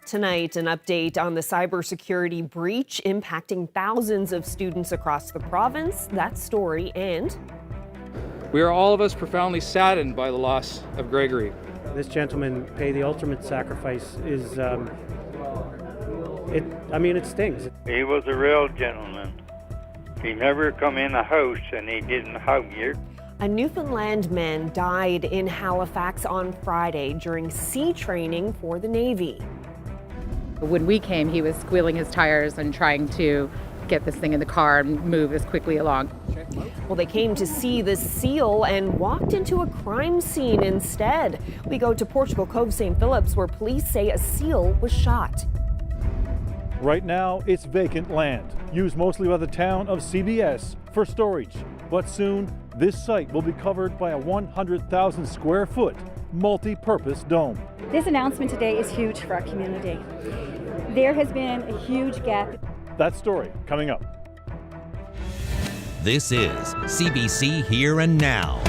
Tonight, an update on the cybersecurity breach impacting thousands of students across the province. That story, and we are all of us profoundly saddened by the loss of Gregory. This gentleman paid the ultimate sacrifice. It stings. He was a real gentleman. He never come in a house and he didn't hug you. A Newfoundland man died in Halifax on Friday during sea training for the Navy. When we came, he was squealing his tires and trying to get this thing in the car and move as quickly along. Well, they came to see the seal and walked into a crime scene instead. We go to Portugal Cove, St. Phillips, where police say a seal was shot. Right now, it's vacant land, used mostly by the town of CBS for storage. But soon, this site will be covered by a 100,000 square foot multi-purpose dome. This announcement today is huge for our community. There has been a huge gap. That story coming up. This is CBC Here and Now.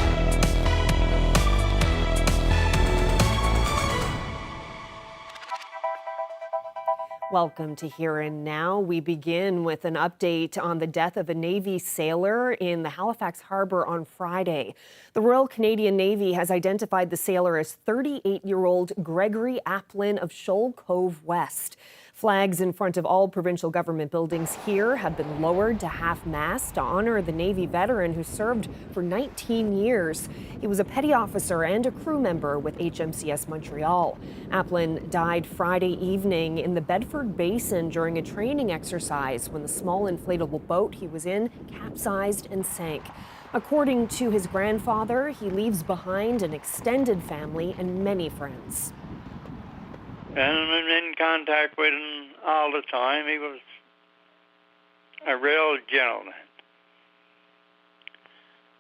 Welcome to Here and Now. We begin with an update on the death of a Navy sailor in the Halifax Harbour on Friday. The Royal Canadian Navy has identified the sailor as 38-year-old Gregory Applin of Shoal Cove West. Flags in front of all provincial government buildings here have been lowered to half-mast to honor the Navy veteran who served for 19 years. He was a petty officer and a crew member with HMCS Montreal. Applin died Friday evening in the Bedford Basin during a training exercise when the small inflatable boat he was in capsized and sank. According to his grandfather, he leaves behind an extended family and many friends. And I'm in contact with him all the time. He was a real gentleman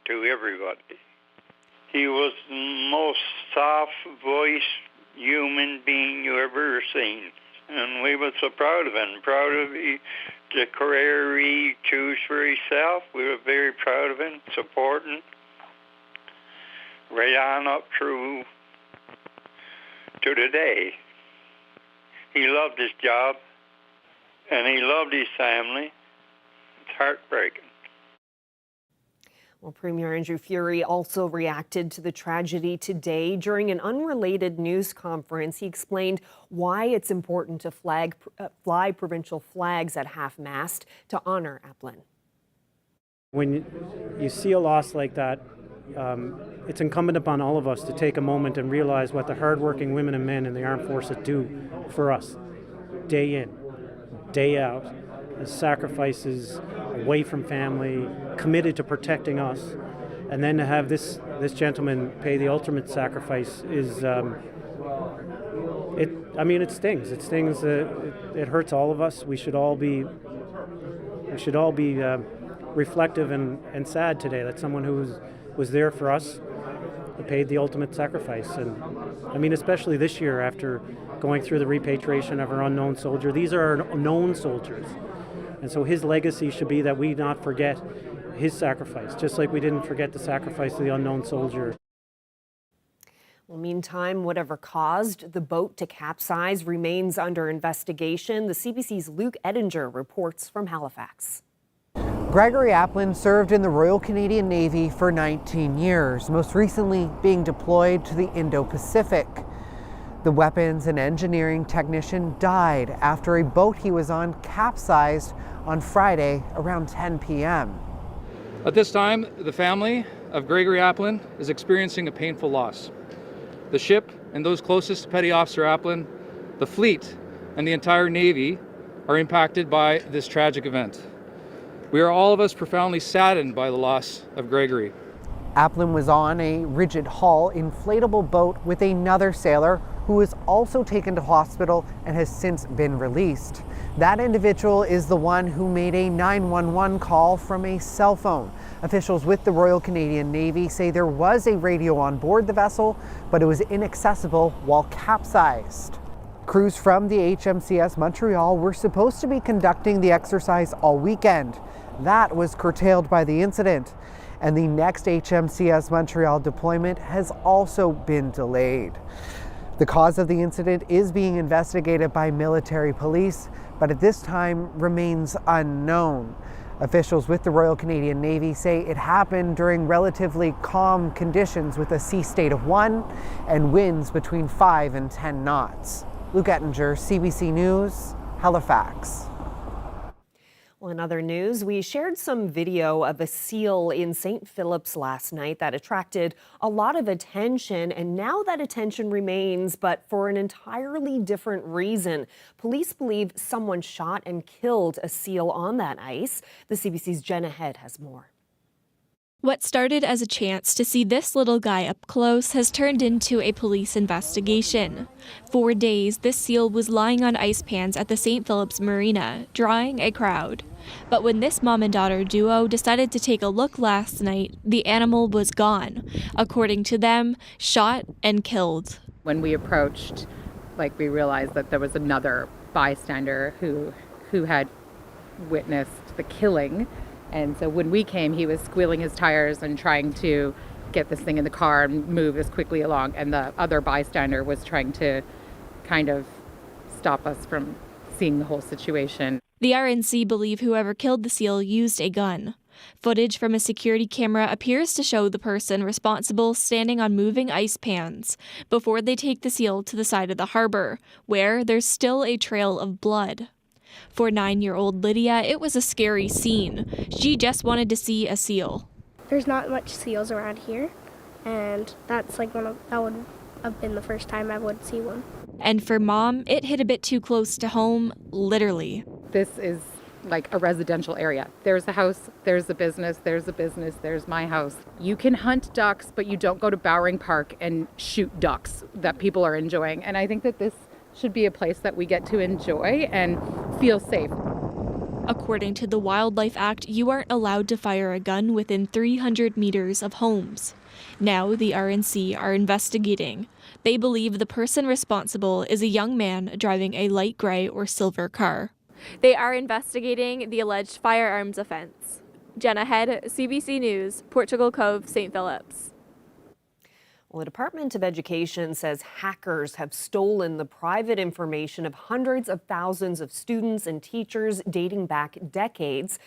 to everybody. He was the most soft-voiced human being you ever seen. And we were so proud of him, proud of the career he chose for himself. We were very proud of him, supporting right on up through to today. He loved his job, and he loved his family. It's heartbreaking. Well, Premier Andrew Furey also reacted to the tragedy today. During an unrelated news conference, he explained why it's important to fly provincial flags at half-mast to honor Applin. When you see a loss like that, it's incumbent upon all of us to take a moment and realize what the hardworking women and men in the armed forces do for us, day in, day out, as sacrifices away from family, committed to protecting us, and then to have this gentleman pay the ultimate sacrifice is, it stings. It stings. It hurts all of us. We should all be reflective and sad today that someone who was there for us paid the ultimate sacrifice. And especially this year after going through the repatriation of our unknown soldier, these are our known soldiers. And so his legacy should be that we not forget his sacrifice, just like we didn't forget the sacrifice of the unknown soldier. Well, meantime, whatever caused the boat to capsize remains under investigation. The CBC's Luke Edinger reports from Halifax. Gregory Applin served in the Royal Canadian Navy for 19 years, most recently being deployed to the Indo-Pacific. The weapons and engineering technician died after a boat he was on capsized on Friday around 10 p.m. At this time, the family of Gregory Applin is experiencing a painful loss. The ship and those closest to Petty Officer Applin, the fleet, and the entire Navy are impacted by this tragic event. We are all of us profoundly saddened by the loss of Gregory. Applin was on a rigid hull inflatable boat with another sailor who was also taken to hospital and has since been released. That individual is the one who made a 911 call from a cell phone. Officials with the Royal Canadian Navy say there was a radio on board the vessel, but it was inaccessible while capsized. Crews from the HMCS Montreal were supposed to be conducting the exercise all weekend. That was curtailed by the incident, and the next HMCS Montreal deployment has also been delayed. The cause of the incident is being investigated by military police, but at this time remains unknown. Officials with the Royal Canadian Navy say it happened during relatively calm conditions with a sea state of 1 and winds between 5 and 10 knots. Luke Ettinger, CBC News, Halifax. Well, in other news, we shared some video of a seal in St. Philip's last night that attracted a lot of attention, and now that attention remains, but for an entirely different reason. Police believe someone shot and killed a seal on that ice. The CBC's Jenna Head has more. What started as a chance to see this little guy up close has turned into a police investigation. For days, this seal was lying on ice pans at the St. Philip's Marina, drawing a crowd. But when this mom and daughter duo decided to take a look last night, the animal was gone. According to them, shot and killed. When we approached, we realized that there was another bystander who had witnessed the killing. And so when we came, he was squealing his tires and trying to get this thing in the car and move as quickly along. And the other bystander was trying to kind of stop us from seeing the whole situation. The RNC believe whoever killed the seal used a gun. Footage from a security camera appears to show the person responsible standing on moving ice pans before they take the seal to the side of the harbor, where there's still a trail of blood. For 9-year-old Lydia, it was a scary scene. She just wanted to see a seal. There's not much seals around here, and that would have been the first time I would see one. And for Mom, it hit a bit too close to home, literally. This is like a residential area. There's a house, there's a business, there's my house. You can hunt ducks, but you don't go to Bowring Park and shoot ducks that people are enjoying. And I think that this should be a place that we get to enjoy and feel safe. According to the Wildlife Act, you aren't allowed to fire a gun within 300 meters of homes. Now the RNC are investigating. They believe the person responsible is a young man driving a light gray or silver car. They are investigating the alleged firearms offense. Jenna Head, CBC News, Portugal Cove, St. Philip's. Well, the Department of Education says hackers have stolen the private information of hundreds of thousands of students and teachers dating back decades.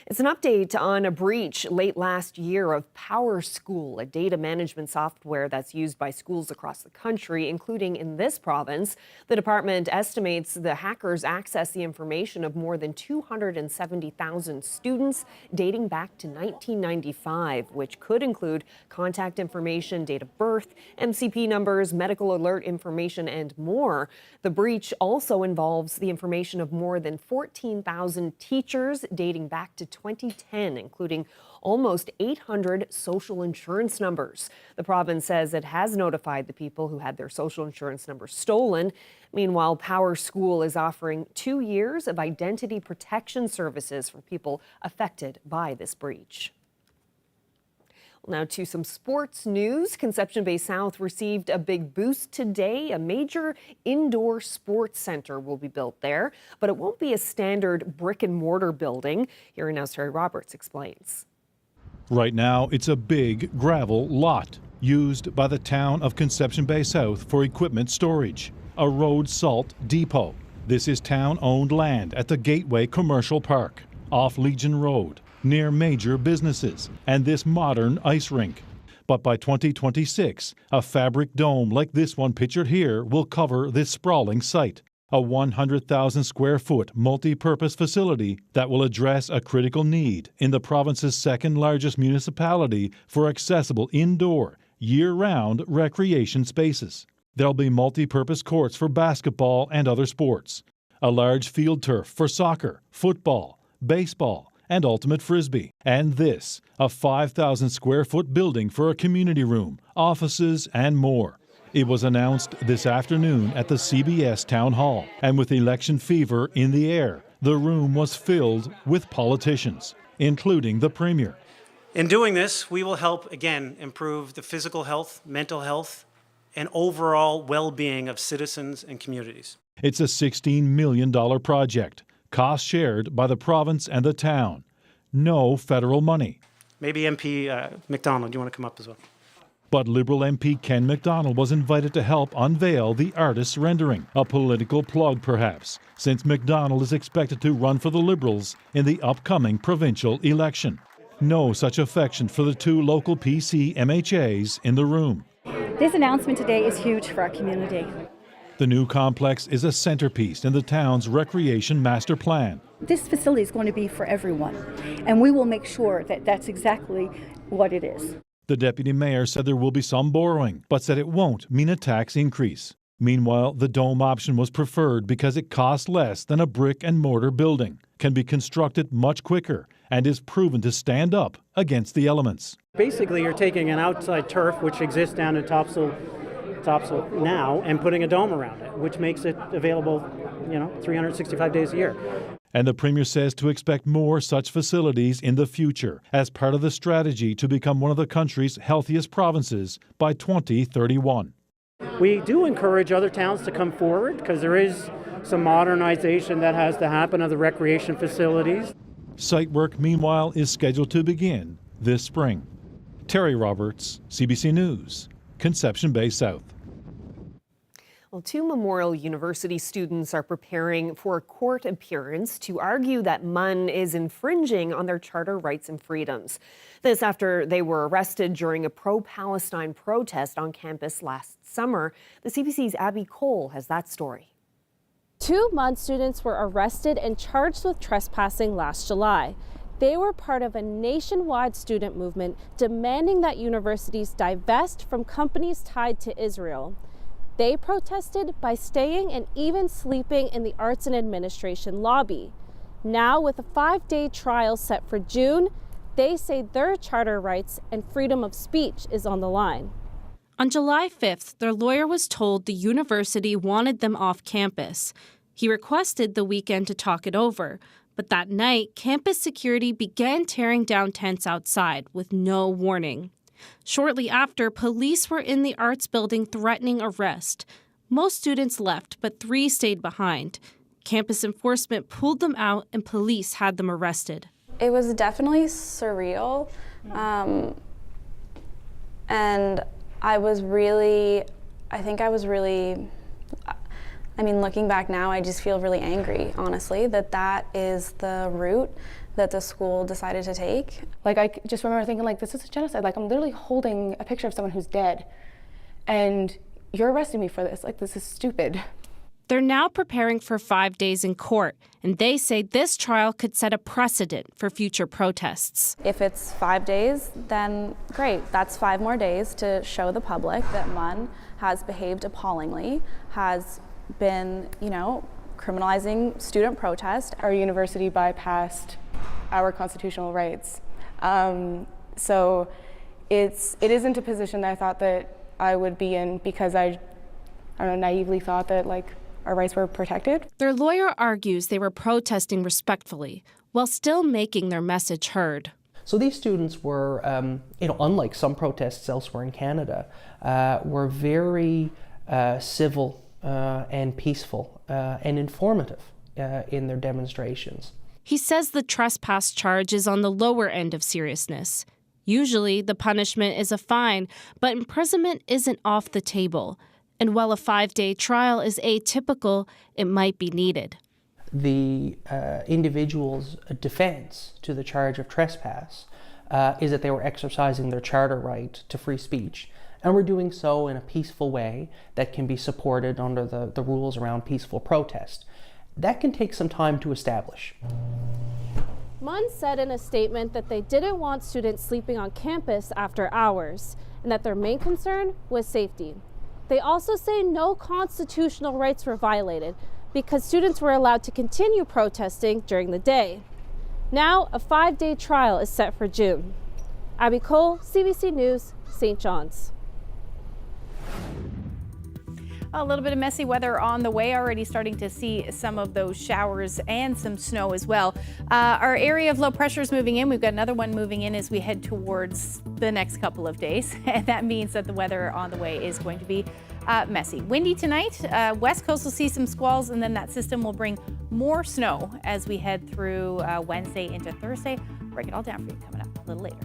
It's an update on a breach late last year of PowerSchool, a data management software that's used by schools across the country, including in this province. The department estimates the hackers accessed the information of more than 270,000 students dating back to 1995, which could include contact information, date of birth, MCP numbers, medical alert information, and more. The breach also involves the information of more than 14,000 teachers dating back to 2010, including almost 800 social insurance numbers. The province says it has notified the people who had their social insurance numbers stolen. Meanwhile, PowerSchool is offering 2 years of identity protection services for people affected by this breach. Now to some sports news. Conception Bay South received a big boost today. A major indoor sports center will be built there, but it won't be a standard brick and mortar building. Here in Terry Roberts explains. Right now, it's a big gravel lot used by the town of Conception Bay South for equipment storage, a road salt depot. This is town-owned land at the Gateway Commercial Park, off Legion Road, near major businesses and this modern ice rink. But by 2026, a fabric dome like this one pictured here will cover this sprawling site, a 100,000 square foot multi-purpose facility that will address a critical need in the province's second largest municipality for accessible indoor, year-round recreation spaces. There'll be multi-purpose courts for basketball and other sports, a large field turf for soccer, football, baseball, and ultimate frisbee. And this, a 5,000 square foot building for a community room, offices, and more. It was announced this afternoon at the CBS Town Hall, and with election fever in the air, the room was filled with politicians, including the Premier. In doing this, we will help, again, improve the physical health, mental health, and overall well-being of citizens and communities. It's a $16 million project, cost shared by the province and the town. No federal money. Maybe MP McDonald, do you want to come up as well? But Liberal MP Ken MacDonald was invited to help unveil the artist's rendering, a political plug perhaps, since MacDonald is expected to run for the Liberals in the upcoming provincial election. No such affection for the two local PC MHAs in the room. This announcement today is huge for our community. The new complex is a centerpiece in the town's recreation master plan. This facility is going to be for everyone, and we will make sure that that's exactly what it is. The deputy mayor said there will be some borrowing, but said it won't mean a tax increase. Meanwhile, the dome option was preferred because it costs less than a brick and mortar building, can be constructed much quicker, and is proven to stand up against the elements. Basically, you're taking an outside turf which exists down in Topsail now and putting a dome around it, which makes it available, 365 days a year. And the Premier says to expect more such facilities in the future as part of the strategy to become one of the country's healthiest provinces by 2031. We do encourage other towns to come forward because there is some modernization that has to happen of the recreation facilities. Site work, meanwhile, is scheduled to begin this spring. Terry Roberts, CBC News, Conception Bay South. Well, two Memorial University students are preparing for a court appearance to argue that MUN is infringing on their charter rights and freedoms. This after they were arrested during a pro-Palestine protest on campus last summer. The CBC's Abby Cole has that story. Two MUN students were arrested and charged with trespassing last July. They were part of a nationwide student movement demanding that universities divest from companies tied to Israel. They protested by staying and even sleeping in the Arts and Administration lobby. Now, with a 5-day trial set for June, they say their charter rights and freedom of speech is on the line. On July 5th, their lawyer was told the university wanted them off campus. He requested the weekend to talk it over, but that night, campus security began tearing down tents outside with no warning. Shortly after, police were in the arts building threatening arrest. Most students left, but 3 stayed behind. Campus enforcement pulled them out and police had them arrested. It was definitely surreal. And looking back now, I just feel really angry, honestly, that is the route that the school decided to take. I just remember thinking, this is a genocide. I'm literally holding a picture of someone who's dead, and you're arresting me for this. This is stupid. They're now preparing for 5 days in court, and they say this trial could set a precedent for future protests. If it's 5 days, then great. That's 5 more days to show the public that MUN has behaved appallingly, has been, criminalizing student protest. Our university bypassed our constitutional rights. So it isn't a position that I thought that I would be in because I naively thought that our rights were protected. Their lawyer argues they were protesting respectfully while still making their message heard. So these students were, unlike some protests elsewhere in Canada, were very civil and peaceful and informative in their demonstrations. He says the trespass charge is on the lower end of seriousness. Usually the punishment is a fine, but imprisonment isn't off the table. And while a 5-day trial is atypical, it might be needed. The individual's defense to the charge of trespass is that they were exercising their charter right to free speech, and were doing so in a peaceful way that can be supported under the rules around peaceful protest. That can take some time to establish. MUN said in a statement that they didn't want students sleeping on campus after hours, and that their main concern was safety. They also say no constitutional rights were violated because students were allowed to continue protesting during the day. Now, a 5-day trial is set for June. Abby Cole, CBC News, St. John's. A little bit of messy weather on the way, already starting to see some of those showers and some snow as well. Our area of low pressure is moving in. We've got another one moving in as we head towards the next couple of days. And that means that the weather on the way is going to be messy. Windy tonight. West Coast will see some squalls, and then that system will bring more snow as we head through Wednesday into Thursday. Break it all down for you coming up a little later.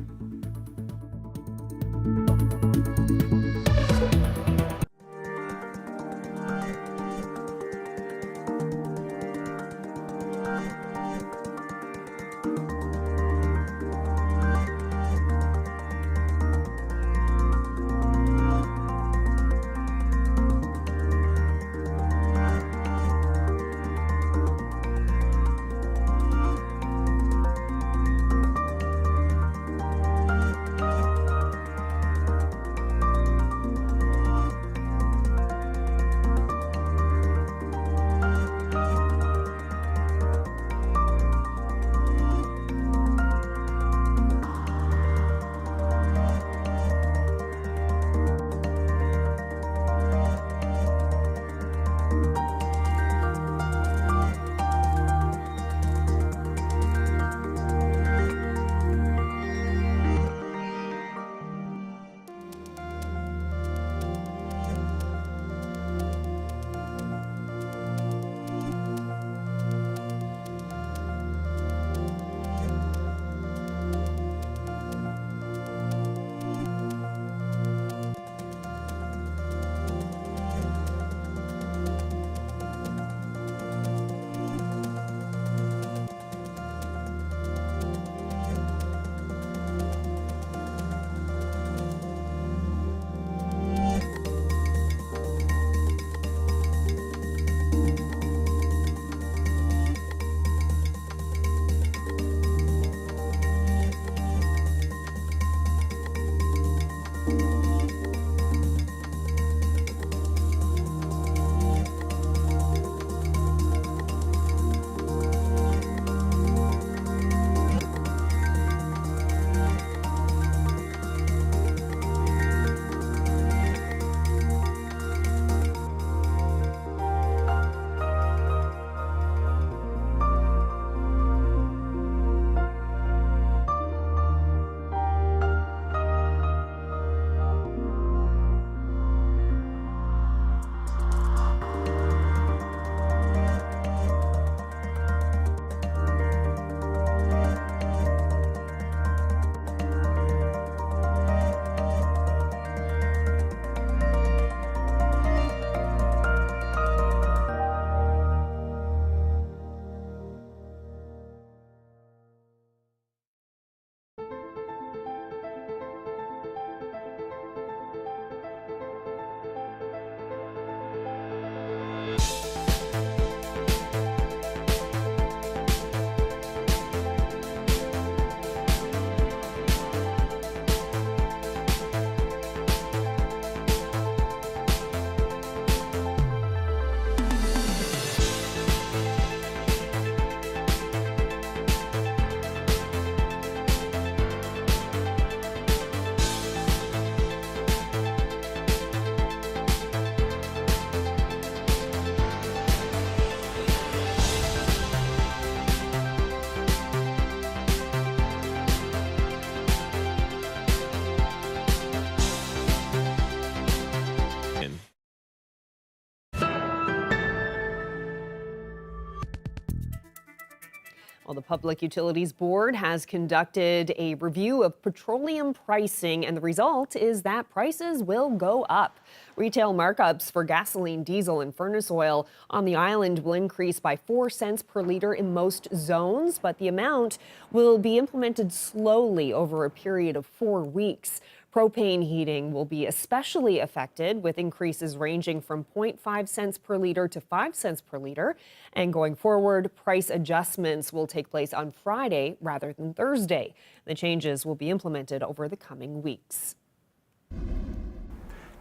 Well, the Public Utilities Board has conducted a review of petroleum pricing, and the result is that prices will go up. Retail markups for gasoline, diesel, and furnace oil on the island will increase by 4 cents per liter in most zones, but the amount will be implemented slowly over a period of 4 weeks. Propane heating will be especially affected, with increases ranging from 0.5 cents per liter to 5 cents per liter. And going forward, price adjustments will take place on Friday rather than Thursday. The changes will be implemented over the coming weeks.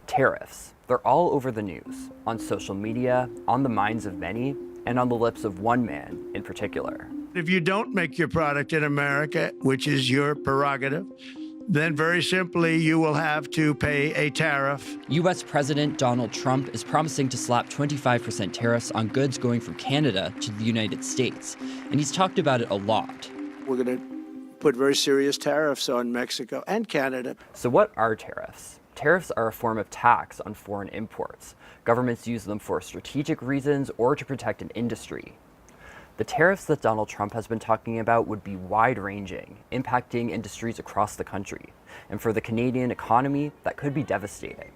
Tariffs. They're all over the news, on social media, on the minds of many, and on the lips of one man in particular. If you don't make your product in America, which is your prerogative, then very simply you will have to pay a tariff. U.S. President Donald Trump is promising to slap 25% tariffs on goods going from Canada to the United States, and he's talked about it a lot. We're going to put very serious tariffs on Mexico and Canada. So what are tariffs? Tariffs are a form of tax on foreign imports. Governments use them for strategic reasons or to protect an industry. The tariffs that Donald Trump has been talking about would be wide-ranging, impacting industries across the country. And for the Canadian economy, that could be devastating.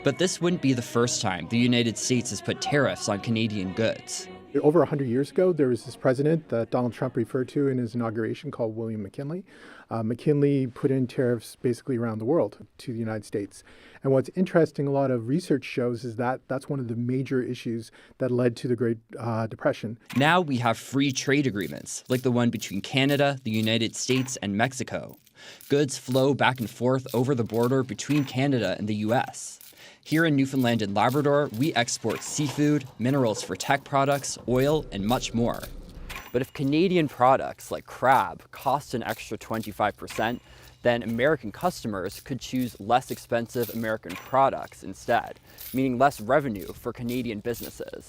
But this wouldn't be the first time the United States has put tariffs on Canadian goods. Over 100 years ago, there was this president that Donald Trump referred to in his inauguration called William McKinley. McKinley put in tariffs basically around the world to the United States. And what's interesting, a lot of research shows, is that that's one of the major issues that led to the Great Depression. Now we have free trade agreements, like the one between Canada, the United States, and Mexico. Goods flow back and forth over the border between Canada and the U.S. Here in Newfoundland and Labrador, we export seafood, minerals for tech products, oil, and much more. But if Canadian products like crab cost an extra 25%, then American customers could choose less expensive American products instead, meaning less revenue for Canadian businesses.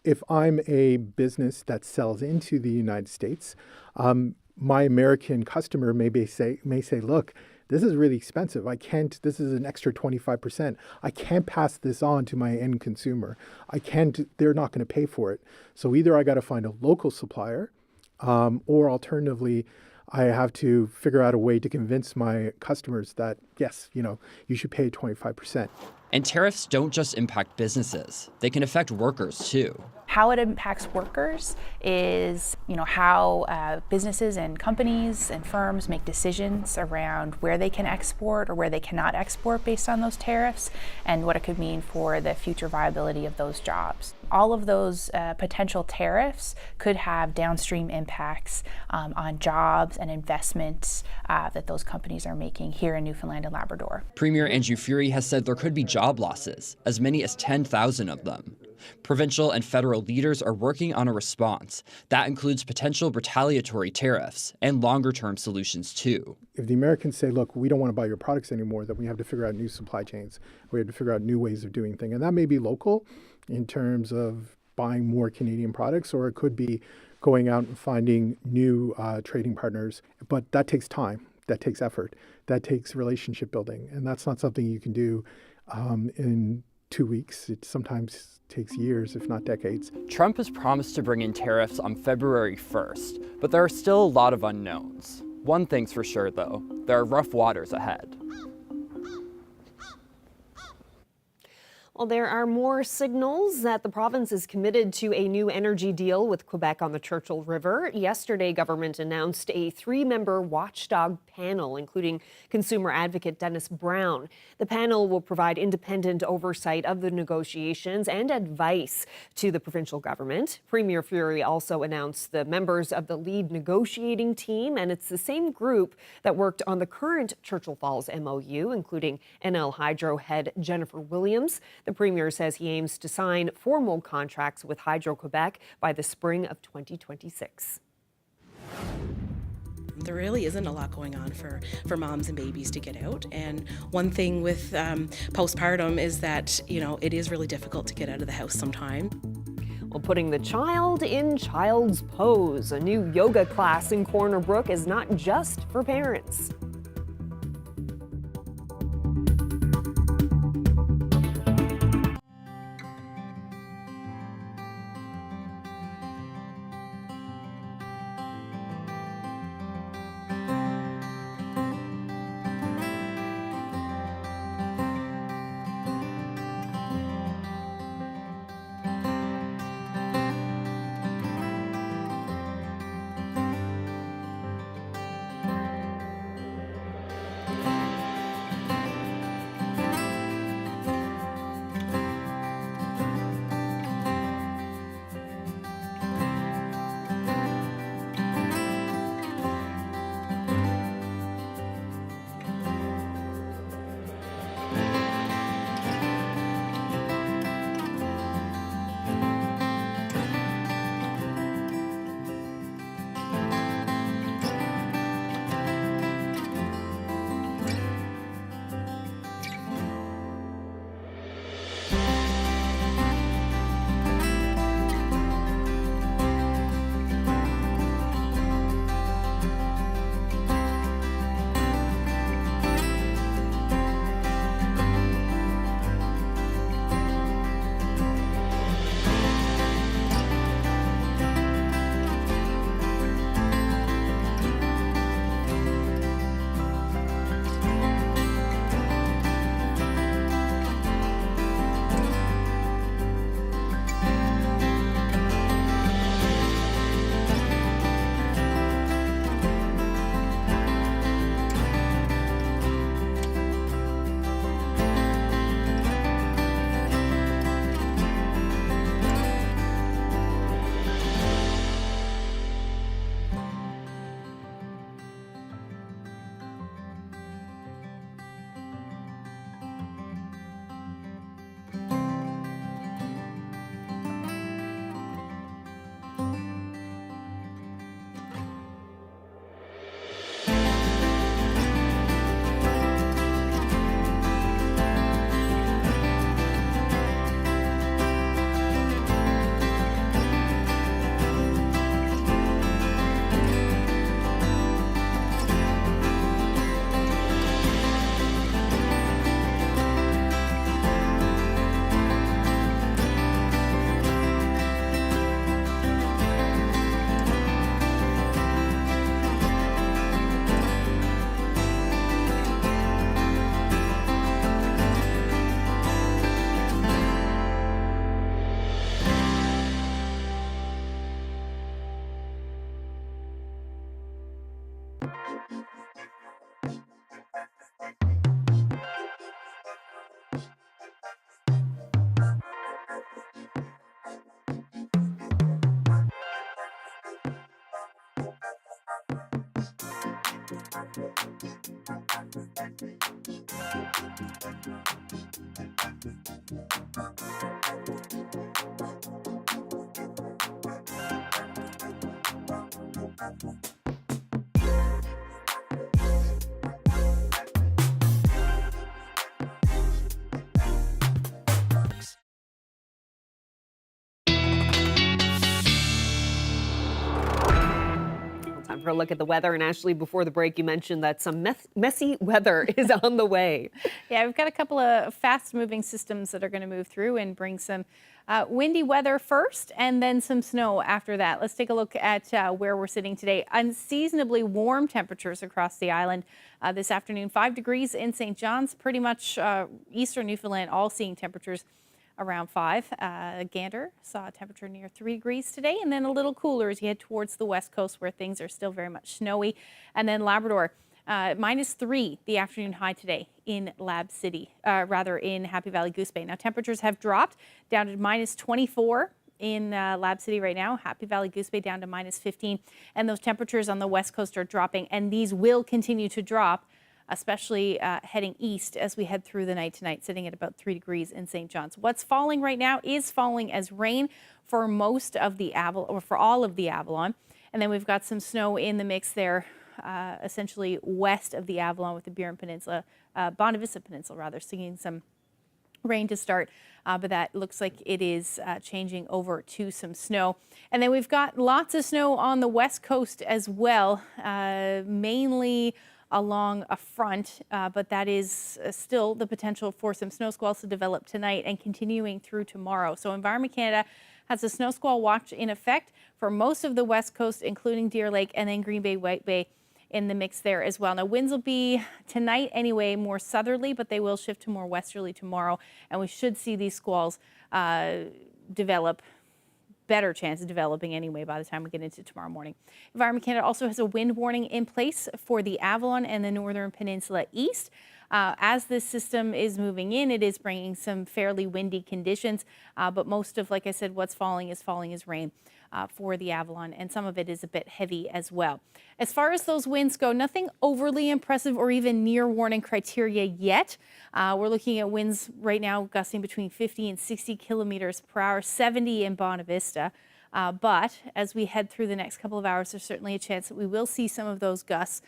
If I'm a business that sells into the United States, my American customer may say, look, this is really expensive. This is an extra 25%. I can't pass this on to my end consumer. They're not going to pay for it. So either I got to find a local supplier, or alternatively, I have to figure out a way to convince my customers that, yes, you should pay 25%. And tariffs don't just impact businesses. They can affect workers too. How it impacts workers is, how businesses and companies and firms make decisions around where they can export or where they cannot export based on those tariffs, and what it could mean for the future viability of those jobs. All of those potential tariffs could have downstream impacts on jobs and investments that those companies are making here in Newfoundland and Labrador. Premier Andrew Furey has said there could be job losses, as many as 10,000 of them. Provincial and federal leaders are working on a response. That includes potential retaliatory tariffs and longer-term solutions too. If the Americans say, look, we don't want to buy your products anymore, then we have to figure out new supply chains. We have to figure out new ways of doing things. And that may be local in terms of buying more Canadian products, or it could be going out and finding new trading partners. But that takes time. That takes effort. That takes relationship building. And that's not something you can do in 2 weeks. It sometimes takes years, if not decades. Trump has promised to bring in tariffs on February 1st, but there are still a lot of unknowns. One thing's for sure, though, there are rough waters ahead. Well, there are more signals that the province is committed to a new energy deal with Quebec on the Churchill River. Yesterday, government announced a 3-member watchdog panel, including consumer advocate Dennis Brown. The panel will provide independent oversight of the negotiations and advice to the provincial government. Premier Furey also announced the members of the lead negotiating team, and it's the same group that worked on the current Churchill Falls MOU, including NL Hydro head Jennifer Williams. The Premier says he aims to sign formal contracts with Hydro-Quebec by the spring of 2026. There really isn't a lot going on for moms and babies to get out. And one thing with postpartum is that, it is really difficult to get out of the house sometime. Well, putting the child in child's pose. A new yoga class in Corner Brook is not just for parents. Time for a look at the weather. And Ashley, before the break, you mentioned that some messy weather is on the way. Yeah, we've got a couple of fast-moving systems that are going to move through and bring some windy weather first and then some snow after that. Let's take a look at where we're sitting today. Unseasonably warm temperatures across the island this afternoon. 5 degrees in St. John's, pretty much eastern Newfoundland, all seeing temperatures around 5. Gander saw a temperature near 3 degrees today, and then a little cooler as you head towards the west coast where things are still very much snowy. And then Labrador, -3 the afternoon high today in Lab City, in Happy Valley Goose Bay. Now temperatures have dropped down to -24 in Lab City right now. Happy Valley Goose Bay down to -15. And those temperatures on the west coast are dropping, and these will continue to drop, especially heading east as we head through the night tonight, sitting at about 3 degrees in St. John's. What's falling right now is falling as rain for most of the Avalon, or for all of the Avalon. And then we've got some snow in the mix there, essentially west of the Avalon with the Burin Peninsula, Bonavista Vista Peninsula rather, seeing some rain to start, but that looks like it is changing over to some snow. And then we've got lots of snow on the west coast as well, mainly along a front, but that is still the potential for some snow squalls to develop tonight and continuing through tomorrow. So Environment Canada has a snow squall watch in effect for most of the west coast, including Deer Lake and then Green Bay, White Bay in the mix there as well. Now winds will be tonight anyway more southerly, but they will shift to more westerly tomorrow, and we should see these squalls develop, better chance of developing anyway by the time we get into tomorrow morning. Environment Canada also has a wind warning in place for the Avalon and the Northern Peninsula east. As this system is moving in, it is bringing some fairly windy conditions, but most of, like I said, what's falling is rain for the Avalon, and some of it is a bit heavy as well. As far as those winds go, nothing overly impressive or even near warning criteria yet. We're looking at winds right now gusting between 50 and 60 kilometers per hour, 70 in Bonavista. But as we head through the next couple of hours, there's certainly a chance that we will see some of those gusts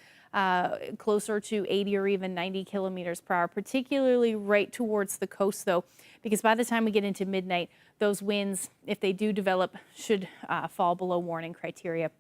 closer to 80 or even 90 kilometers per hour, particularly right towards the coast though, because by the time we get into midnight, those winds, if they do develop, should fall below warning criteria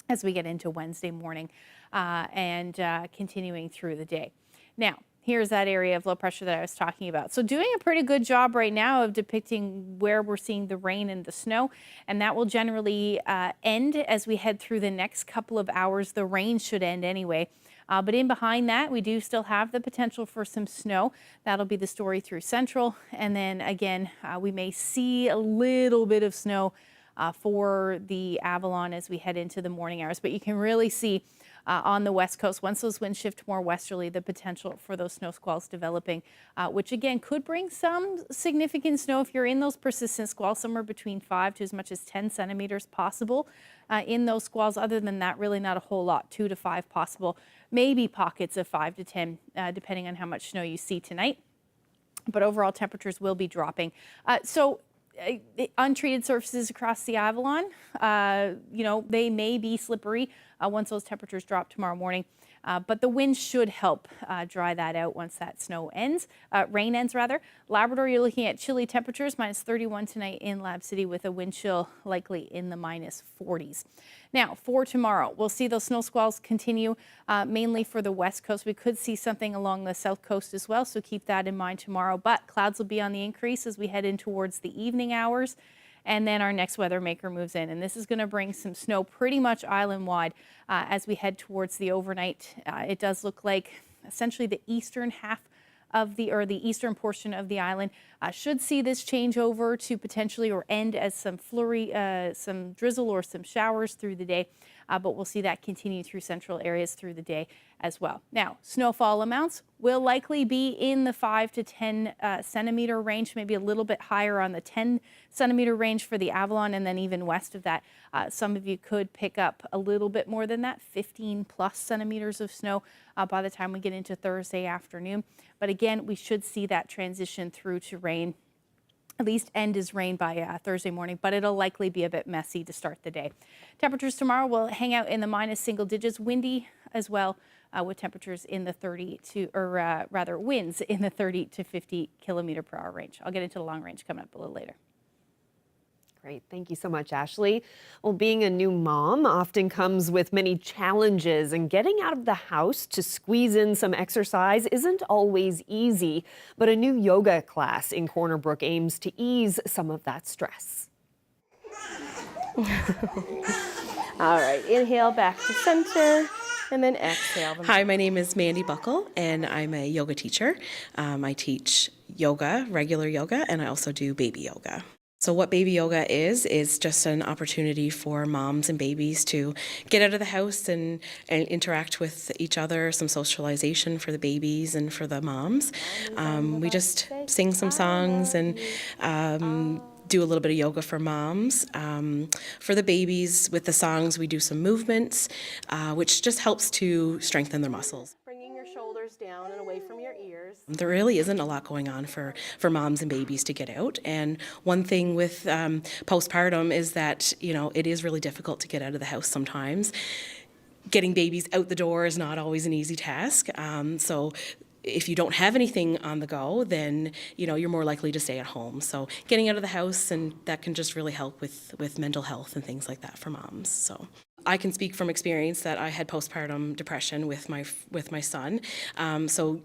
as we get into Wednesday morning and continuing through the day. Now, here's that area of low pressure that I was talking about. So doing a pretty good job right now of depicting where we're seeing the rain and the snow, and that will generally end as we head through the next couple of hours. The rain should end anyway. But in behind that, we do still have the potential for some snow. That'll be the story through Central. And then again, we may see a little bit of snow for the Avalon as we head into the morning hours. But you can really see on the west coast, once those winds shift more westerly, the potential for those snow squalls developing, which again could bring some significant snow if you're in those persistent squalls, somewhere between 5 to as much as 10 centimeters possible in those squalls. Other than that, really not a whole lot, 2 to 5 possible, maybe pockets of 5 to 10, depending on how much snow you see tonight. But overall temperatures will be dropping. Untreated surfaces across the Avalon, they may be slippery once those temperatures drop tomorrow morning. But the wind should help dry that out once that rain ends rather. Labrador, you're looking at chilly temperatures, -31 tonight in Lab City with a wind chill likely in the -40s. Now for tomorrow, we'll see those snow squalls continue mainly for the west coast. We could see something along the south coast as well, so keep that in mind tomorrow. But clouds will be on the increase as we head in towards the evening hours. And then our next weather maker moves in, and this is going to bring some snow pretty much island-wide as we head towards the overnight. It does look like essentially the eastern half of the eastern portion of the island should see this change over to potentially or end as some flurry, some drizzle or some showers through the day. But we'll see that continue through central areas through the day as well. Now, snowfall amounts will likely be in the 5 to 10 centimeter range, maybe a little bit higher on the 10 centimeter range for the Avalon, and then even west of that, some of you could pick up a little bit more than that, 15 plus centimeters of snow by the time we get into Thursday afternoon. But again, we should see that transition through to rain at least end as rain by Thursday morning, but it'll likely be a bit messy to start the day. Temperatures tomorrow will hang out in the minus single digits, windy as well, with temperatures in the 30 to, or rather winds in the 30 to 50 kilometer per hour range. I'll get into the long range coming up a little later. Great. Thank you so much, Ashley. Well, being a new mom often comes with many challenges, and getting out of the house to squeeze in some exercise isn't always easy. But a new yoga class in Corner Brook aims to ease some of that stress. All right, inhale back to center, and then exhale. Hi, my name is Mandy Buckle, and I'm a yoga teacher. I teach yoga, regular yoga, and I also do baby yoga. So what baby yoga is just an opportunity for moms and babies to get out of the house and interact with each other, some socialization for the babies and for the moms. We just sing some songs and do a little bit of yoga for moms. For the babies, with the songs, we do some movements, which just helps to strengthen their muscles. Bringing your shoulders down and away from your ears. There really isn't a lot going on for moms and babies to get out. And one thing with postpartum is that, it is really difficult to get out of the house sometimes. Getting babies out the door is not always an easy task. So if you don't have anything on the go, then, you're more likely to stay at home. So getting out of the house, and that can just really help with mental health and things like that for moms. So I can speak from experience that I had postpartum depression with my son. So,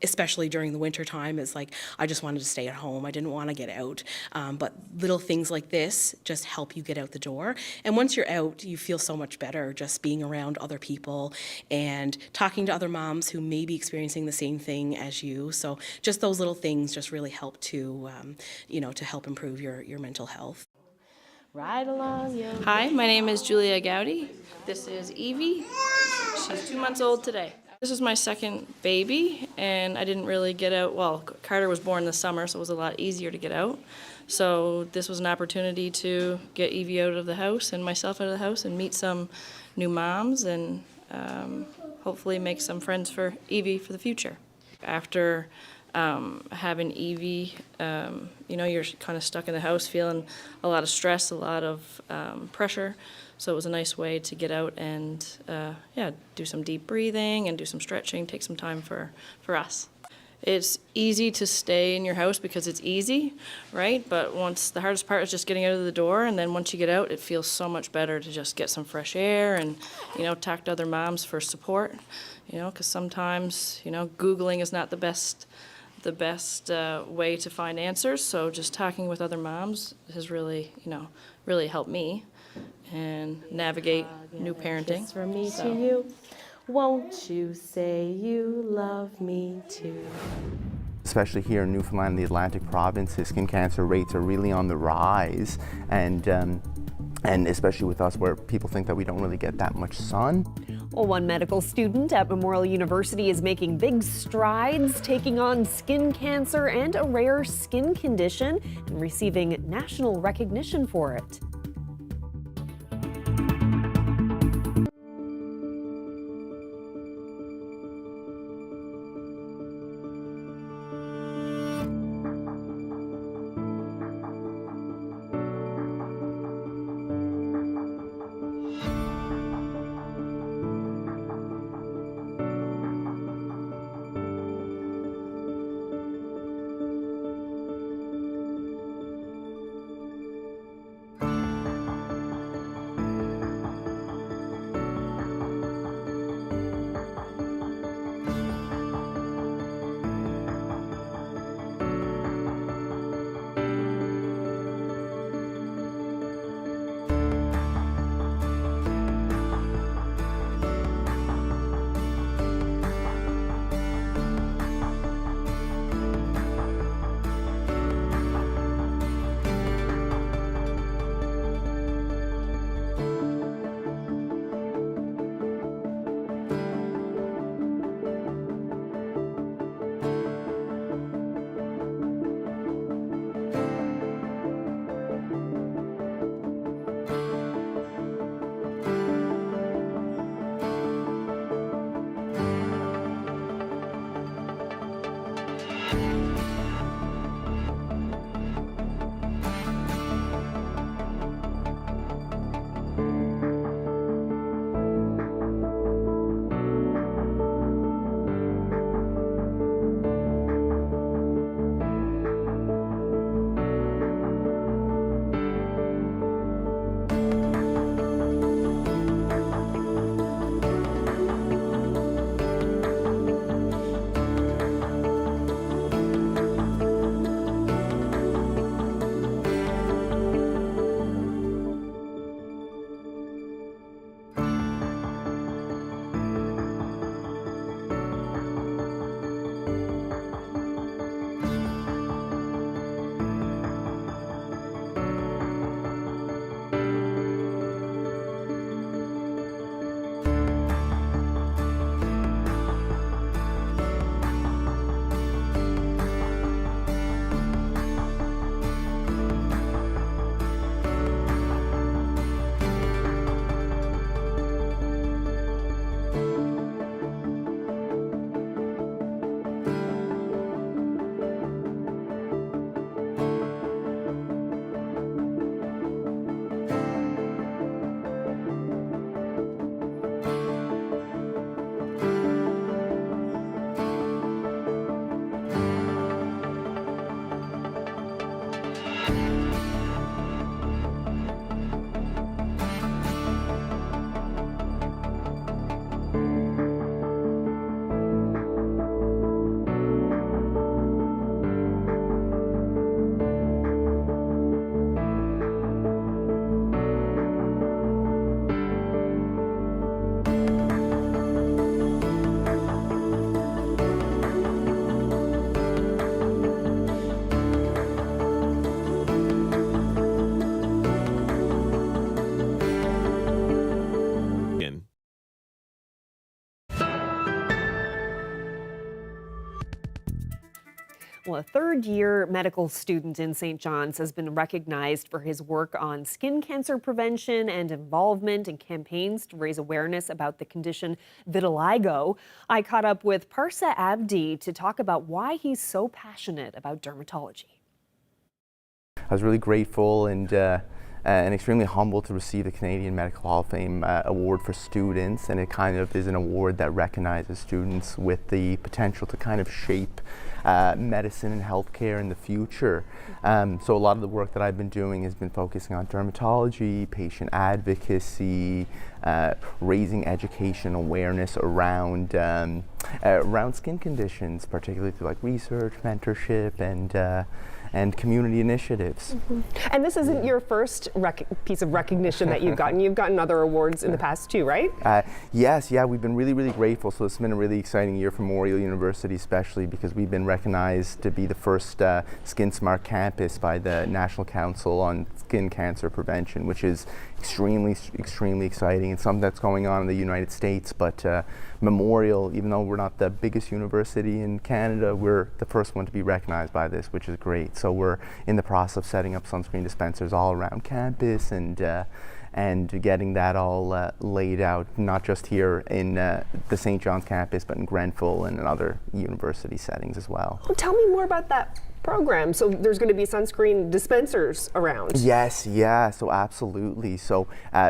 especially during the winter time, it's like I just wanted to stay at home. I didn't want to get out. But little things like this just help you get out the door. And once you're out, you feel so much better just being around other people and talking to other moms who may be experiencing the same thing as you. So just those little things just really help to, to help improve your mental health. Right along you. Hi, my name is Julia Gowdy. This is Evie. She's 2 months old today. This is my second baby, and I didn't really get out. Well, Carter was born this summer, so it was a lot easier to get out. So this was an opportunity to get Evie out of the house and myself out of the house and meet some new moms and hopefully make some friends for Evie for the future. After having Evie, you're kind of stuck in the house feeling a lot of stress, a lot of pressure. So it was a nice way to get out and do some deep breathing and do some stretching, take some time for us. It's easy to stay in your house because it's easy, right? But the hardest part is just getting out of the door, and then once you get out, it feels so much better to just get some fresh air and, talk to other moms for support, because sometimes, Googling is not the best way to find answers. So just talking with other moms has really, really helped me and navigate new parenting. Kiss from me to you. Won't you say you love me too? Especially here in Newfoundland, the Atlantic provinces, skin cancer rates are really on the rise, and especially with us, where people think that we don't really get that much sun. Well, one medical student at Memorial University is making big strides, taking on skin cancer and a rare skin condition, and receiving national recognition for it. Well, a third-year medical student in St. John's has been recognized for his work on skin cancer prevention and involvement in campaigns to raise awareness about the condition vitiligo. I caught up with Parsa Abdi to talk about why he's so passionate about dermatology. I was really grateful and extremely humbled to receive the Canadian Medical Hall of Fame Award for students, and it kind of is an award that recognizes students with the potential to kind of shape medicine and healthcare in the future. So a lot of the work that I've been doing has been focusing on dermatology, patient advocacy, raising education awareness around around skin conditions, particularly through like research, mentorship, and community initiatives. And this isn't your first piece of recognition that you've gotten. You've gotten other awards in the past too, right? Yes, we've been really grateful. So it's been a really exciting year for Memorial University, especially because we've been recognized to be the first Skin Smart campus by the National Council on Skin Cancer Prevention, which is extremely exciting and something that's going on in the United States. But Memorial, even though we're not the biggest university in Canada, we're the first one to be recognized by this, which is great. So we're in the process of setting up sunscreen dispensers all around campus and getting that all laid out, not just here in the St. John's campus, but in Grenfell and in other university settings as well. Well, tell me more about that program. So there's going to be sunscreen dispensers around. Yes, so absolutely. So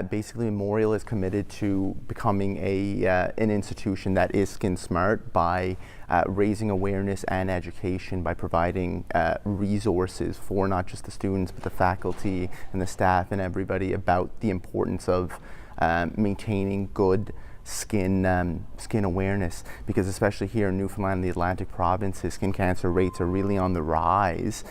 basically Memorial is committed to becoming an institution that is skin smart by raising awareness and education, by providing resources for not just the students but the faculty and the staff and everybody about the importance of maintaining good skin awareness, because especially here in Newfoundland and the Atlantic provinces, skin cancer rates are really on the rise,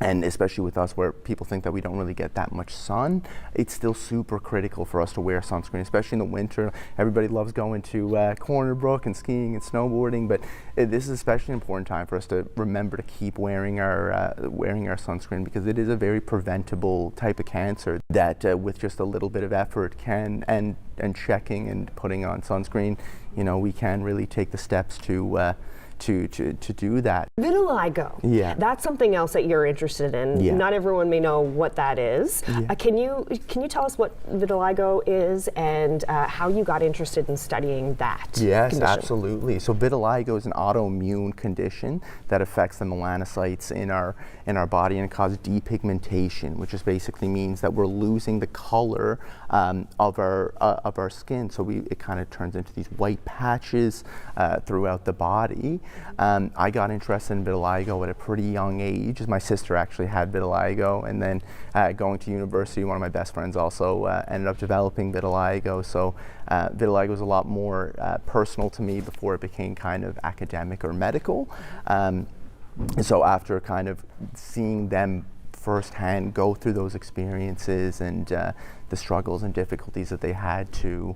and especially with us where people think that we don't really get that much sun, it's still super critical for us to wear sunscreen, especially in the winter. Everybody loves going to Corner Brook and skiing and snowboarding, but this is especially an important time for us to remember to keep wearing our sunscreen, because it is a very preventable type of cancer that with just a little bit of effort can, and checking and putting on sunscreen, we can really take the steps to do that. Vitiligo. Yeah. That's something else that you're interested in. Yeah. Not everyone may know what that is. Yeah. Can you tell us what vitiligo is and how you got interested in studying that Yes, condition? absolutely. So vitiligo is an autoimmune condition that affects the melanocytes in our body and causes depigmentation, which just basically means that we're losing the color of our skin. So it kind of turns into these white patches throughout the body. I got interested in vitiligo at a pretty young age, as my sister actually had vitiligo, and then going to university, one of my best friends also ended up developing vitiligo. So vitiligo was a lot more personal to me before it became kind of academic or medical. So after kind of seeing them firsthand go through those experiences and the struggles and difficulties that they had to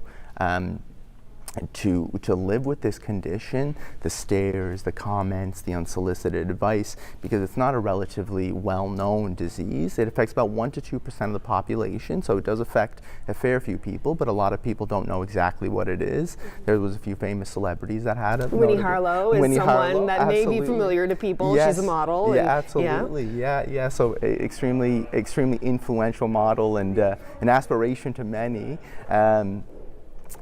live with this condition, the stares, the comments, the unsolicited advice, because it's not a relatively well-known disease. It affects about 1 to 2% of the population, so it does affect a fair few people, but a lot of people don't know exactly what it is. There was a few famous celebrities that had it. Winnie Harlow is someone that may be familiar to people. Yes. She's a model. Yeah, absolutely. Yeah. So extremely influential model and an aspiration to many.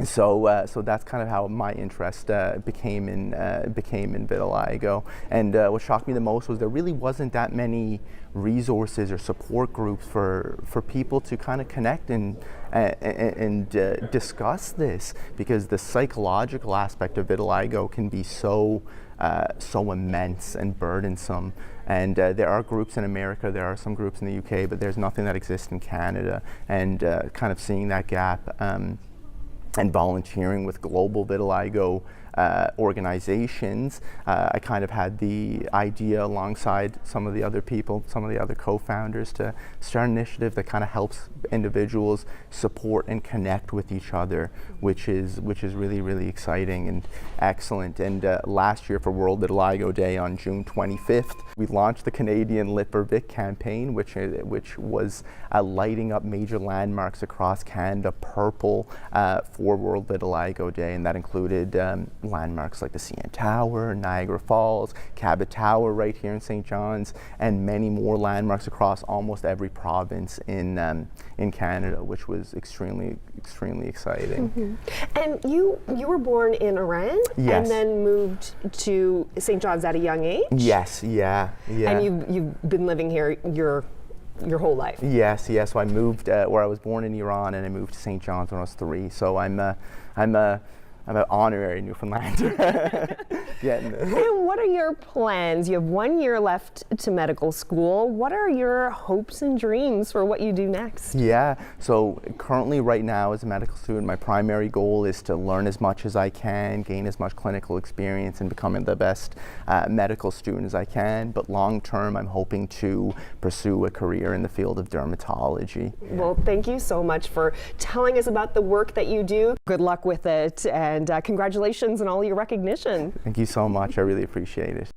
So that's kind of how my interest became in vitiligo. And what shocked me the most was there really wasn't that many resources or support groups for people to kind of connect and discuss this, because the psychological aspect of vitiligo can be so so immense and burdensome. And there are groups in America, there are some groups in the UK, but there's nothing that exists in Canada. And kind of seeing that gap and volunteering with global vitiligo organizations, I kind of had the idea alongside some of the other people, some of the other co-founders, to start an initiative that kind of helps individuals support and connect with each other, which is really, really exciting and excellent. And last year for World Vitiligo Day on June 25th, we launched the Canadian Lit for Vit campaign, which was lighting up major landmarks across Canada purple for World Vitiligo Day, and that included landmarks like the CN Tower, Niagara Falls, Cabot Tower right here in St. John's, and many more landmarks across almost every province in Canada, which was extremely exciting. Mm-hmm. And you were born in Iran, yes, and then moved to St. John's at a young age? Yes, yeah. And you've been living here your whole life? Yes. So I moved where I was born in Iran, and I moved to St. John's when I was 3. So I'm an honorary Newfoundlander. And what are your plans? You have 1 year left to medical school. What are your hopes and dreams for what you do next? Yeah, so currently right now as a medical student, my primary goal is to learn as much as I can, gain as much clinical experience, and becoming the best medical student as I can. But long term, I'm hoping to pursue a career in the field of dermatology. Well, thank you so much for telling us about the work that you do. Good luck with it, and congratulations on all your recognition. Thank you so much. I really appreciate it.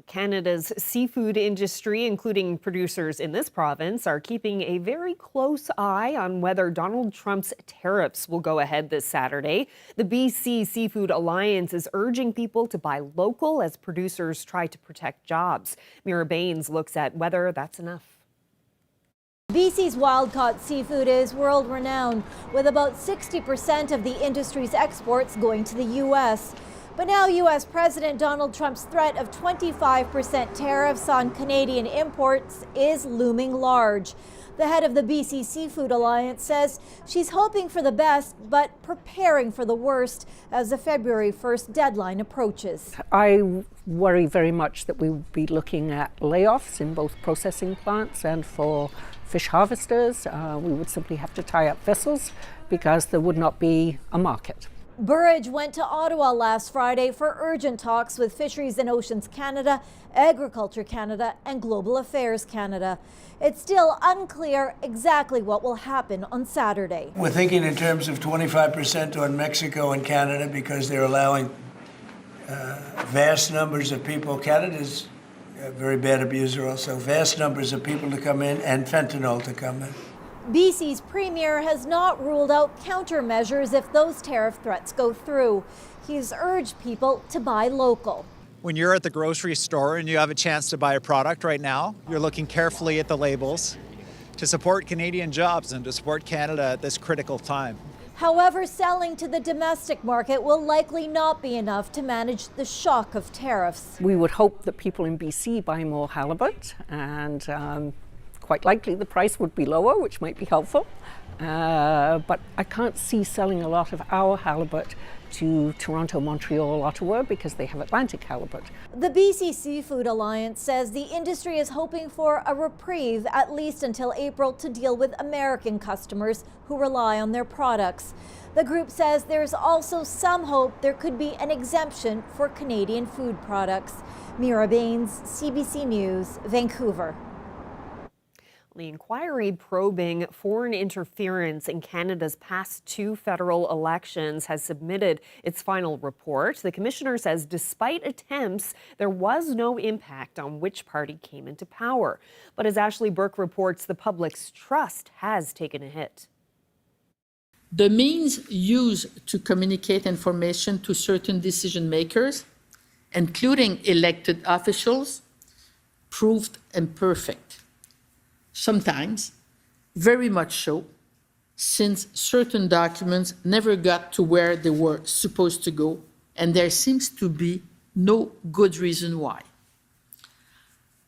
Canada's seafood industry, including producers in this province, are keeping a very close eye on whether Donald Trump's tariffs will go ahead this Saturday. The BC Seafood Alliance is urging people to buy local as producers try to protect jobs. Mira Baines looks at whether that's enough. BC's wild-caught seafood is world-renowned, with about 60% of the industry's exports going to the U.S. But now U.S. President Donald Trump's threat of 25% tariffs on Canadian imports is looming large. The head of the BC Seafood Alliance says she's hoping for the best, but preparing for the worst as the February 1st deadline approaches. I worry very much that we will be looking at layoffs in both processing plants and for fish harvesters. We would simply have to tie up vessels because there would not be a market. Burridge went to Ottawa last Friday for urgent talks with Fisheries and Oceans Canada, Agriculture Canada, and Global Affairs Canada. It's still unclear exactly what will happen on Saturday. We're thinking in terms of 25% on Mexico and Canada because they're allowing vast numbers of people. Canada's a very bad abuser also. Vast numbers of people to come in and fentanyl to come in. BC's premier has not ruled out countermeasures if those tariff threats go through. He's urged people to buy local. When you're at the grocery store and you have a chance to buy a product right now, you're looking carefully at the labels to support Canadian jobs and to support Canada at this critical time. However, selling to the domestic market will likely not be enough to manage the shock of tariffs. We would hope that people in BC buy more halibut, and quite likely the price would be lower, which might be helpful. But I can't see selling a lot of our halibut to Toronto, Montreal, Ottawa, because they have Atlantic halibut. The BC Seafood Alliance says the industry is hoping for a reprieve at least until April to deal with American customers who rely on their products. The group says there's also some hope there could be an exemption for Canadian food products. Mira Baines, CBC News, Vancouver. The inquiry probing foreign interference in Canada's past 2 federal elections has submitted its final report. The commissioner says despite attempts, there was no impact on which party came into power. But as Ashley Burke reports, the public's trust has taken a hit. The means used to communicate information to certain decision makers, including elected officials, proved imperfect. Sometimes, very much so, since certain documents never got to where they were supposed to go, and there seems to be no good reason why.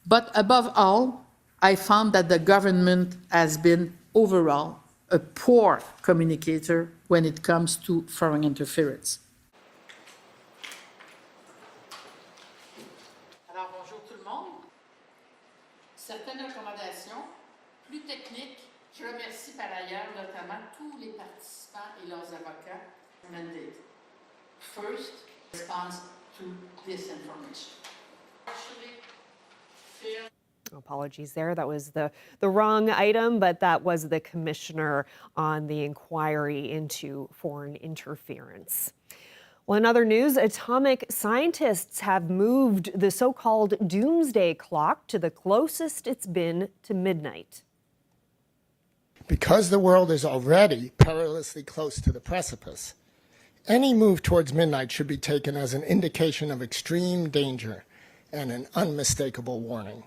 But above all, I found that the government has been overall a poor communicator when it comes to foreign interference. Alors, bonjour tout le monde. Certaines recommandations plus techniques, je remercie par ailleurs notamment tous les participants et leurs avocats recommended. First, response to disinformation. Apologies there. That was the wrong item, but that was the commissioner on the inquiry into foreign interference. Well, in other news, atomic scientists have moved the so-called Doomsday Clock to the closest it's been to midnight. Because the world is already perilously close to the precipice, any move towards midnight should be taken as an indication of extreme danger and an unmistakable warning.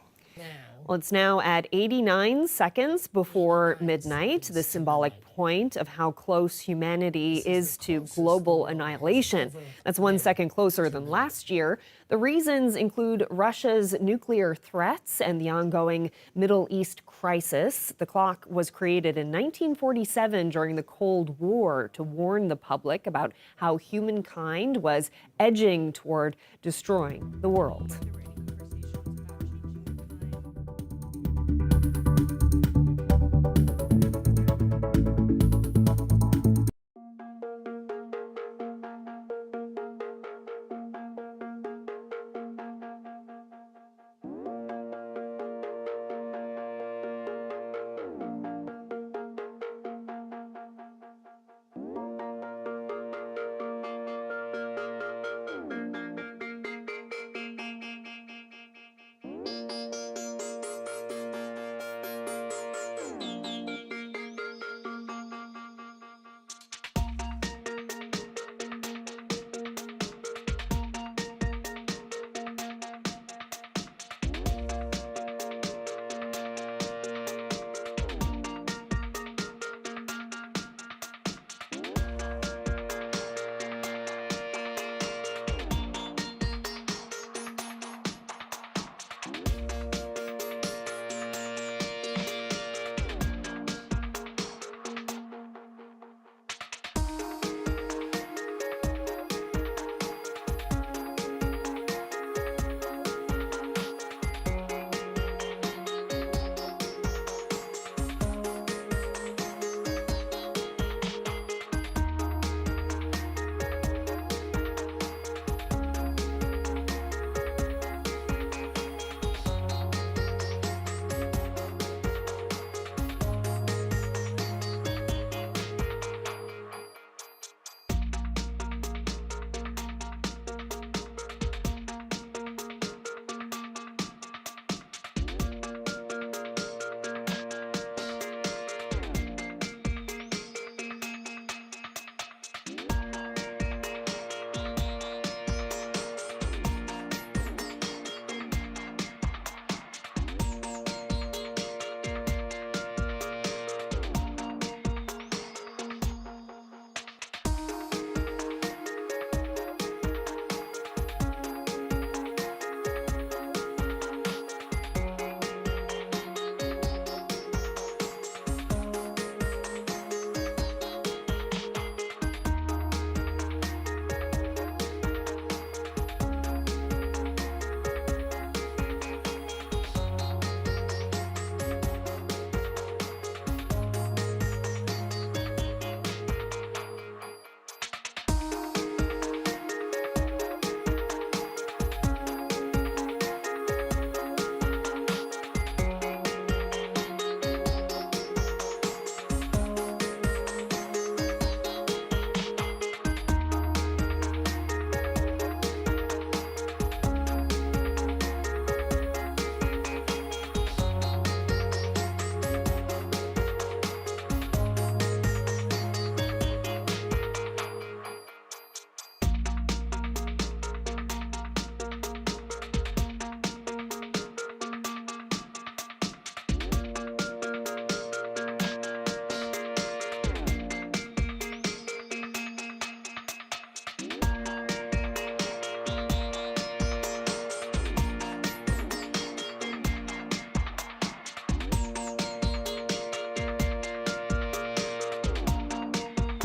Well, it's now at 89 seconds before midnight, the symbolic point of how close humanity is to global annihilation. That's 1 second closer than last year. The reasons include Russia's nuclear threats and the ongoing Middle East crisis. The clock was created in 1947 during the Cold War to warn the public about how humankind was edging toward destroying the world.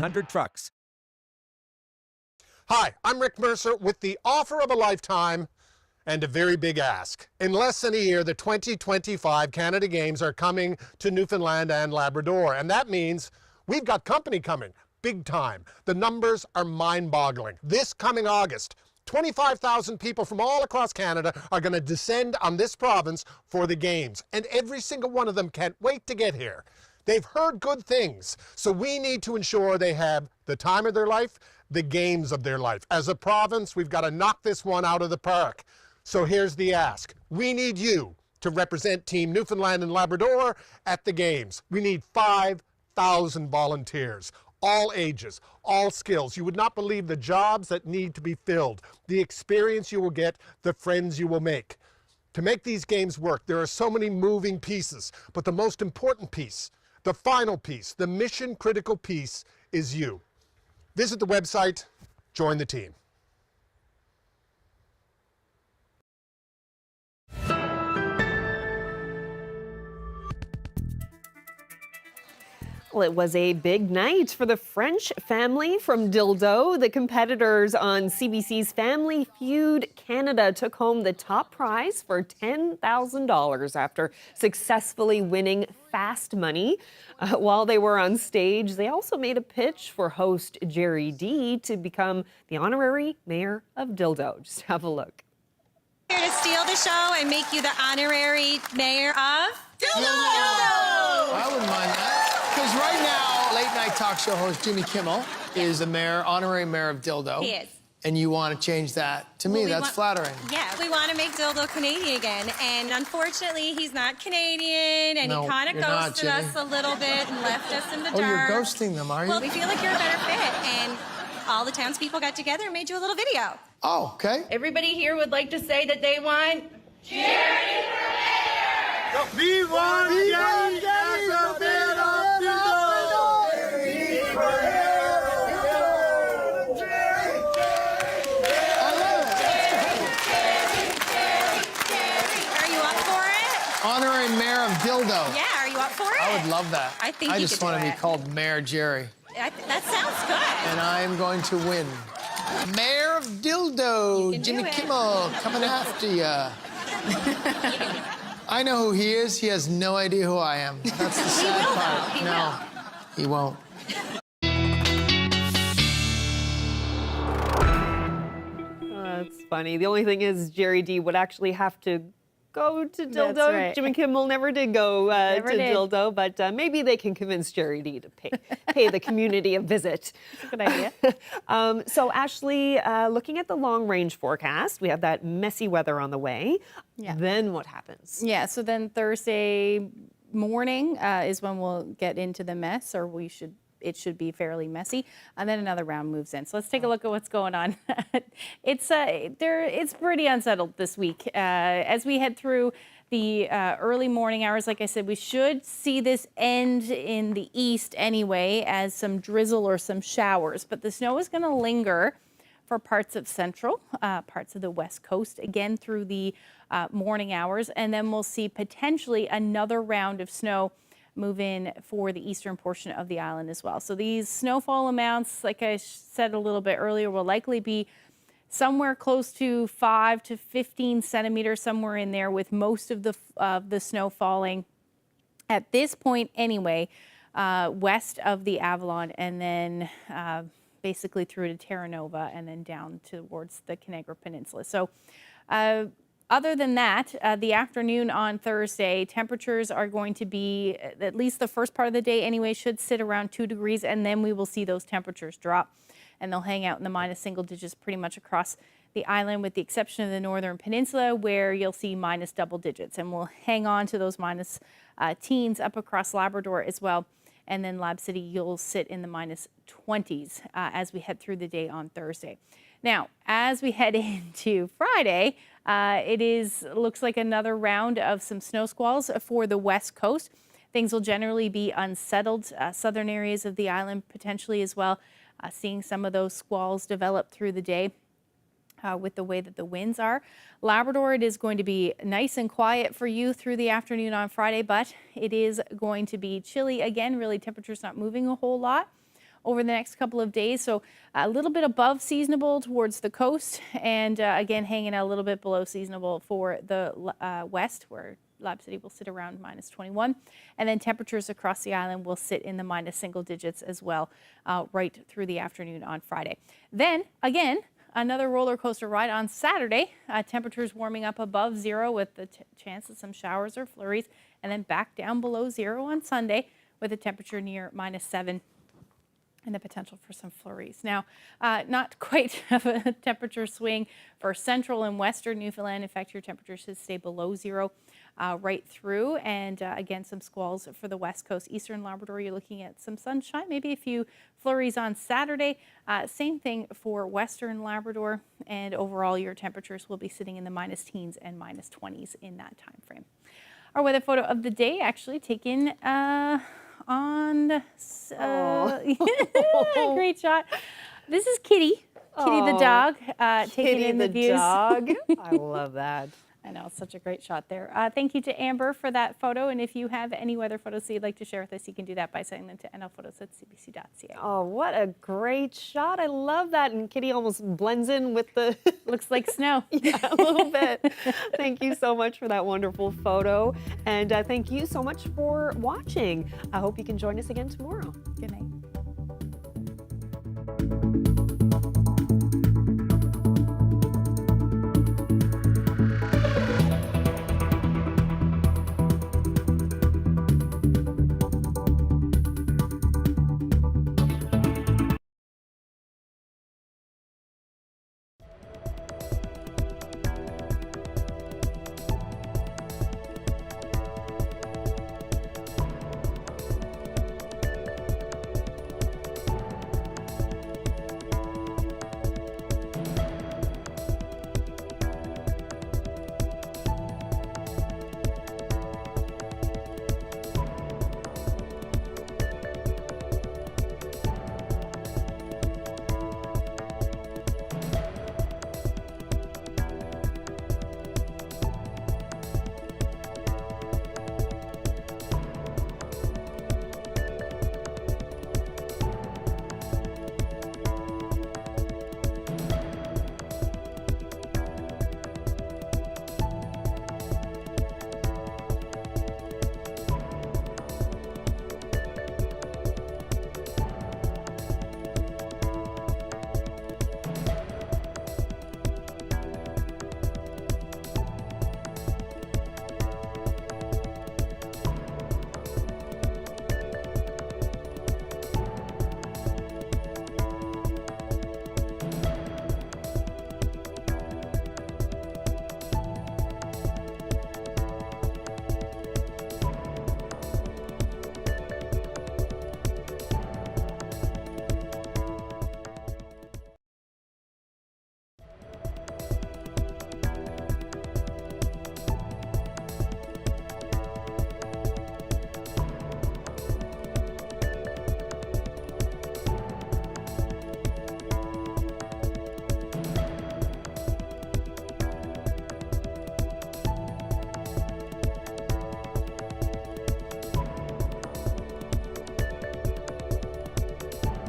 100 trucks. Hi, I'm Rick Mercer with the offer of a lifetime and a very big ask. In less than a year, the 2025 Canada Games are coming to Newfoundland and Labrador, and that means we've got company coming, big time. The numbers are mind-boggling. This coming August, 25,000 people from all across Canada are going to descend on this province for the Games, and every single one of them can't wait to get here. They've heard good things, so we need to ensure they have the time of their life, the games of their life. As a province, we've got to knock this one out of the park. So here's the ask. We need you to represent Team Newfoundland and Labrador at the Games. We need 5,000 volunteers, all ages, all skills. You would not believe the jobs that need to be filled, the experience you will get, the friends you will make. To make these games work, there are so many moving pieces, but the most important piece, the final piece, the mission-critical piece is you. Visit the website, join the team. Well, it was a big night for the French family from Dildo. The competitors on CBC's Family Feud Canada took home the top prize for $10,000 after successfully winning fast money. While they were on stage, they also made a pitch for host Jerry D to become the honorary mayor of Dildo. Just have a look. Here to steal the show and make you the honorary mayor of Dildo! I wouldn't mind that. Because right now, late night talk show host Jimmy Kimmel is the mayor, honorary mayor of Dildo. He is. And you want to change that. To me, that's flattering. Yeah, we want to make Dildo Canadian again. And unfortunately, he's not Canadian, and he kind of ghosted us a little bit and left us in the dark. Oh, you're ghosting them, are you? Well, we feel like you're a better fit. And all the townspeople got together and made you a little video. Oh, okay. Everybody here would like to say that they want Jerry for mayor! We want Jerry for mayor of Honorary mayor of Dildo. Yeah, are you up for it? I would love that. I think I you just could want do to be called Mayor Jerry. That sounds good. And I am going to win. Mayor of Dildo, Jimmy Kimmel, coming after ya. I know who he is. He has no idea who I am. That's the sad part. No, he won't. That's funny. The only thing is Jerry D would actually have to go to Dildo. That's right. Jimmy Kimmel never did go to Dildo, but maybe they can convince Jerry D to pay the community a visit. That's a good idea. So Ashley, looking at the long-range forecast, we have that messy weather on the way. Yeah. Then what happens? Yeah, so then Thursday morning is when we'll get into the mess, or it should be fairly messy, and then another round moves in. So let's take a look at what's going on. It's pretty unsettled this week. As we head through the early morning hours, like I said, we should see this end in the east anyway as some drizzle or some showers, but the snow is going to linger for parts of central, parts of the west coast, again through the morning hours, and then we'll see potentially another round of snow move in for the eastern portion of the island as well. So these snowfall amounts, like I said a little bit earlier, will likely be somewhere close to 5 to 15 centimeters, somewhere in there, with most of the snow falling at this point anyway, west of the Avalon, and then basically through to Terra Nova and then down towards the Conagra Peninsula. So other than that, the afternoon on Thursday, temperatures are going to be, at least the first part of the day anyway, should sit around 2 degrees, and then we will see those temperatures drop, and they'll hang out in the minus single digits pretty much across the island, with the exception of the northern peninsula, where you'll see minus double digits, and we'll hang on to those minus teens up across Labrador as well. And then Lab City, you'll sit in the minus 20s as we head through the day on Thursday. Now, as we head into Friday, looks like another round of some snow squalls for the west coast. Things will generally be unsettled. Southern areas of the island potentially as well, seeing some of those squalls develop through the day with the way that the winds are. Labrador, it is going to be nice and quiet for you through the afternoon on Friday, but it is going to be chilly again. Really, temperatures not moving a whole lot. over the next couple of days. So a little bit above seasonable towards the coast, and again hanging out a little bit below seasonable for the west, where Lab City will sit around -21, and then temperatures across the island will sit in the minus single digits as well, right through the afternoon on Friday. Then again, another roller coaster ride on Saturday. Temperatures warming up above zero with the chance of some showers or flurries, and then back down below zero on Sunday with a temperature near -7. And the potential for some flurries. Now, not quite of a temperature swing for central and western Newfoundland. In fact, your temperatures should stay below zero right through. And again, some squalls for the west coast. Eastern Labrador, you're looking at some sunshine, maybe a few flurries on Saturday. Same thing for western Labrador. And overall, your temperatures will be sitting in the minus teens and minus 20s in that time frame. Our weather photo of the day actually taken on great shot. This is Kitty the dog, taking in the views. Dog. I love that. I know, it's such a great shot there. Thank you to Amber for that photo, and if you have any weather photos that you'd like to share with us, you can do that by sending them to nlphotos@cbc.ca. Oh, what a great shot. I love that. And Kitty almost blends in with the... Looks like snow. Yeah, a little bit. Thank you so much for that wonderful photo. And thank you so much for watching. I hope you can join us again tomorrow. Good night.